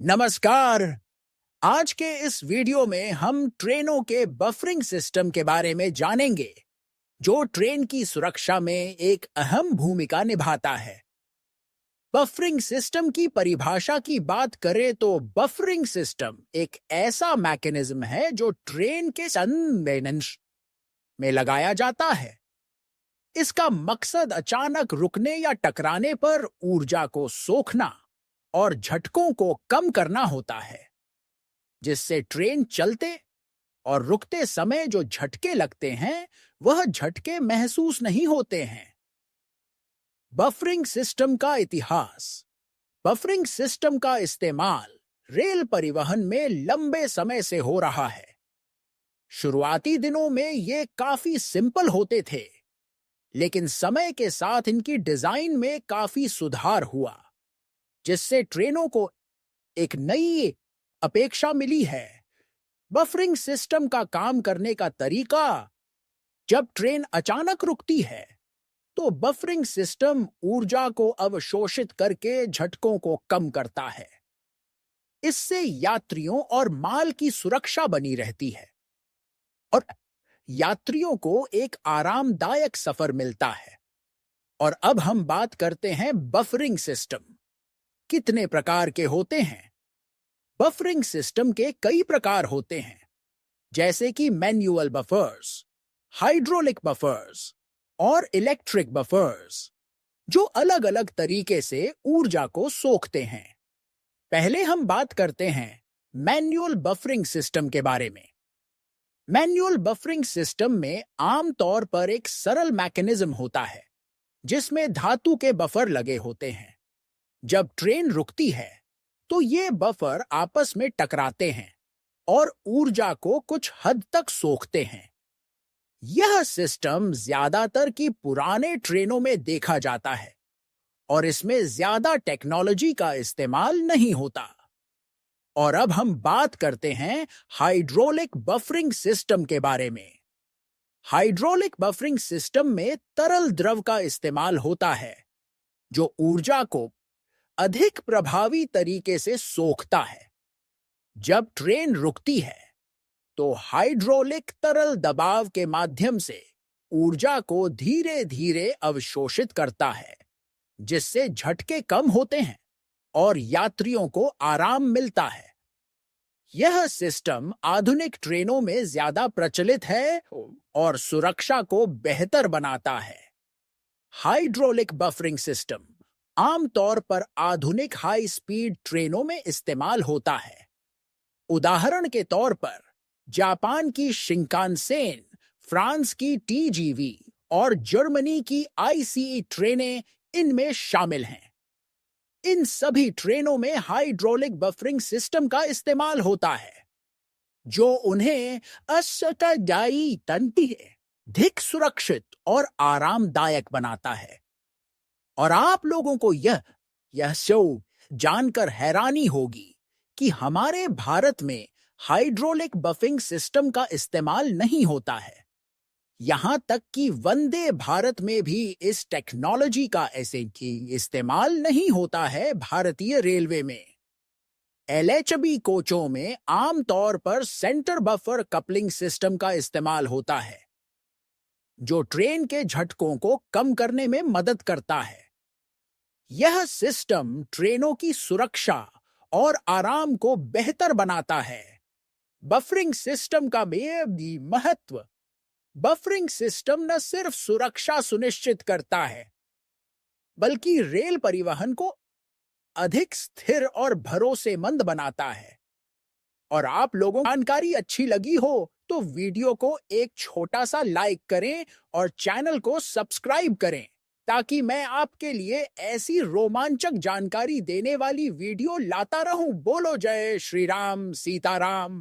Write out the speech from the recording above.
नमस्कार। आज के इस वीडियो में हम ट्रेनों के बफरिंग सिस्टम के बारे में जानेंगे, जो ट्रेन की सुरक्षा में एक अहम भूमिका निभाता है। बफरिंग सिस्टम की परिभाषा की बात करें तो बफरिंग सिस्टम एक ऐसा मैकेनिज्म है जो ट्रेन के संवेदनशील में लगाया जाता है। इसका मकसद अचानक रुकने या टकराने पर ऊर्जा को सोखना और झटकों को कम करना होता है, जिससे ट्रेन चलते और रुकते समय जो झटके लगते हैं वह झटके महसूस नहीं होते हैं। बफरिंग सिस्टम का इतिहास। बफरिंग सिस्टम का इस्तेमाल रेल परिवहन में लंबे समय से हो रहा है। शुरुआती दिनों में ये काफी सिंपल होते थे, लेकिन समय के साथ इनकी डिजाइन में काफी सुधार हुआ, जिससे ट्रेनों को एक नई अपेक्षा मिली है। बफरिंग सिस्टम का काम करने का तरीका। जब ट्रेन अचानक रुकती है, तो बफरिंग सिस्टम ऊर्जा को अवशोषित करके झटकों को कम करता है। इससे यात्रियों और माल की सुरक्षा बनी रहती है और यात्रियों को एक आरामदायक सफर मिलता है। और अब हम बात करते हैं बफरिंग सिस्टम कितने प्रकार के होते हैं। बफरिंग सिस्टम के कई प्रकार होते हैं, जैसे कि मैन्युअल बफर्स, हाइड्रोलिक बफर्स और इलेक्ट्रिक बफर्स, जो अलग अलग तरीके से ऊर्जा को सोखते हैं। पहले हम बात करते हैं मैन्युअल बफरिंग सिस्टम के बारे में। मैन्युअल बफरिंग सिस्टम में आमतौर पर एक सरल मैकेनिज्म होता है, जिसमें धातु के बफर लगे होते हैं। जब ट्रेन रुकती है, तो ये बफर आपस में टकराते हैं और ऊर्जा को कुछ हद तक सोखते हैं। यह सिस्टम ज्यादातर की पुराने ट्रेनों में देखा जाता है और इसमें ज्यादा टेक्नोलॉजी का इस्तेमाल नहीं होता। और अब हम बात करते हैं हाइड्रोलिक बफरिंग सिस्टम के बारे में। हाइड्रोलिक बफरिंग सिस्टम में तरल द्रव का इस्तेमाल होता है, जो ऊर्जा को अधिक प्रभावी तरीके से सोखता है। जब ट्रेन रुकती है, तो हाइड्रोलिक तरल दबाव के माध्यम से ऊर्जा को धीरे धीरे अवशोषित करता है, जिससे झटके कम होते हैं और यात्रियों को आराम मिलता है। यह सिस्टम आधुनिक ट्रेनों में ज्यादा प्रचलित है और सुरक्षा को बेहतर बनाता है। हाइड्रोलिक बफरिंग सिस्टम आमतौर पर आधुनिक हाई स्पीड ट्रेनों में इस्तेमाल होता है। उदाहरण के तौर पर जापान की शिंकानसेन, फ्रांस की टीजीवी और जर्मनी की आईसीई ट्रेनें इनमें शामिल हैं। इन सभी ट्रेनों में हाइड्रोलिक बफरिंग सिस्टम का इस्तेमाल होता है, जो उन्हें असकदाई तंत्र अधिक सुरक्षित और आरामदायक बनाता है। और आप लोगों को यह शो जानकर हैरानी होगी कि हमारे भारत में हाइड्रोलिक बफरिंग सिस्टम का इस्तेमाल नहीं होता है। यहां तक कि वंदे भारत में भी इस टेक्नोलॉजी का ऐसे ही इस्तेमाल नहीं होता है। भारतीय रेलवे में एलएचबी कोचों में आमतौर पर सेंटर बफर कपलिंग सिस्टम का इस्तेमाल होता है, जो ट्रेन के झटकों को कम करने में मदद करता है। यह सिस्टम ट्रेनों की सुरक्षा और आराम को बेहतर बनाता है। बफरिंग सिस्टम का बेहद महत्व। बफरिंग सिस्टम न सिर्फ सुरक्षा सुनिश्चित करता है, बल्कि रेल परिवहन को अधिक स्थिर और भरोसेमंद बनाता है। और आप लोगों को जानकारी अच्छी लगी हो तो वीडियो को एक छोटा सा लाइक करें और चैनल को सब्सक्राइब करें, ताकि मैं आपके लिए ऐसी रोमांचक जानकारी देने वाली वीडियो लाता रहूं। बोलो जय श्री राम, सीताराम।